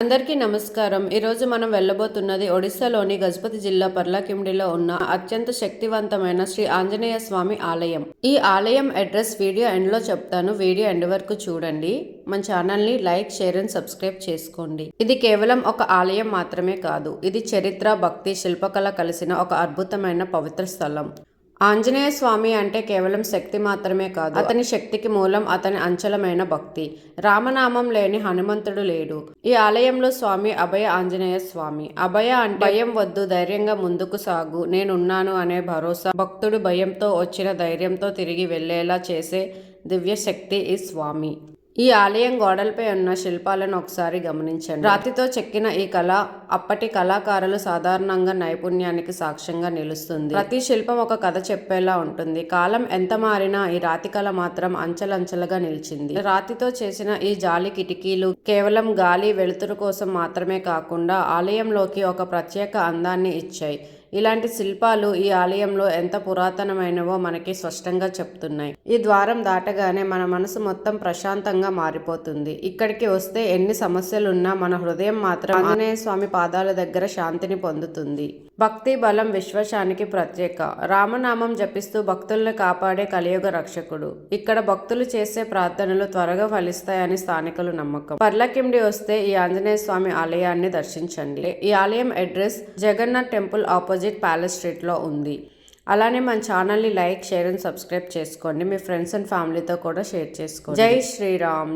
అందరికీ నమస్కారం. ఈరోజు మనం వెళ్ళబోతున్నది ఒడిశాలోని గజపతి జిల్లా పర్లాకిమిడిలో ఉన్న అత్యంత శక్తివంతమైన శ్రీ ఆంజనేయ స్వామి ఆలయం. ఈ ఆలయం అడ్రస్ వీడియో ఎండ్ లో చెప్తాను. వీడియో ఎండ్ వరకు చూడండి. మన ఛానల్ ని లైక్, షేర్ అండ్ సబ్స్క్రైబ్ చేసుకోండి. ఇది కేవలం ఒక ఆలయం మాత్రమే కాదు. ఇది చరిత్ర, భక్తి, శిల్పకళ కలిసిన ఒక అద్భుతమైన పవిత్ర స్థలం. ఆంజనేయ స్వామి అంటే కేవలం శక్తి మాత్రమే కాదు, అతని శక్తికి మూలం అతని అంచలమైన భక్తి. రామనామం లేని హనుమంతుడు లేడు. ఈ ఆలయంలో స్వామి అభయ ఆంజనేయ స్వామి. అభయ అంటే భయం వద్దు, ధైర్యంగా ముందుకు సాగు, నేనున్నాను అనే భరోసా. భక్తుడు భయంతో వచ్చిన ధైర్యంతో తిరిగి వెళ్లేలా చేసే దివ్య శక్తి ఈ స్వామి. ఈ ఆలయం గోడలపై ఉన్న శిల్పాలను ఒకసారి గమనించండి. రాతితో చెక్కిన ఈ కళ అప్పటి కళాకారులు సాధారణంగా నైపుణ్యానికి సాక్ష్యంగా నిలుస్తుంది. ప్రతి శిల్పం ఒక కథ చెప్పేలా ఉంటుంది. కాలం ఎంత మారినా ఈ రాతి కళ మాత్రం అంచెలంచెలుగా నిలిచింది. రాతితో చేసిన ఈ జాలి కిటికీలు కేవలం గాలి, వెలుతురు కోసం మాత్రమే కాకుండా ఆలయంలోకి ఒక ప్రత్యేక అందాన్ని ఇచ్చాయి. ఇలాంటి శిల్పాలు ఈ ఆలయంలో ఎంత పురాతనమైనవో మనకి స్పష్టంగా చెప్తున్నాయి. ఈ ద్వారం దాటగానే మన మనసు మొత్తం ప్రశాంతంగా మారిపోతుంది. ఇక్కడికి వస్తే ఎన్ని సమస్యలున్నా మన హృదయం మాత్రం ఆంజనేయ స్వామి పాదాల దగ్గర శాంతిని పొందుతుంది. భక్తి, బలం, విశ్వాసానికి ప్రత్యేక. రామనామం జపిస్తూ భక్తుల్ని కాపాడే కలియుగ రక్షకుడు. ఇక్కడ భక్తులు చేసే ప్రార్థనలు త్వరగా ఫలిస్తాయని స్థానికులు నమ్మకం. పర్లాకిమిడి వస్తే ఈ ఆంజనేయ స్వామి ఆలయాన్ని దర్శించండి. ఈ ఆలయం address Jagannath temple opposite palace street లో ఉంది. అలానే మన ఛానల్ని లైక్, షేర్ అండ్ సబ్స్క్రైబ్ చేసుకోండి. మీ ఫ్రెండ్స్ అండ్ ఫ్యామిలీతో కూడా షేర్ చేసుకోండి. జై శ్రీరామ్.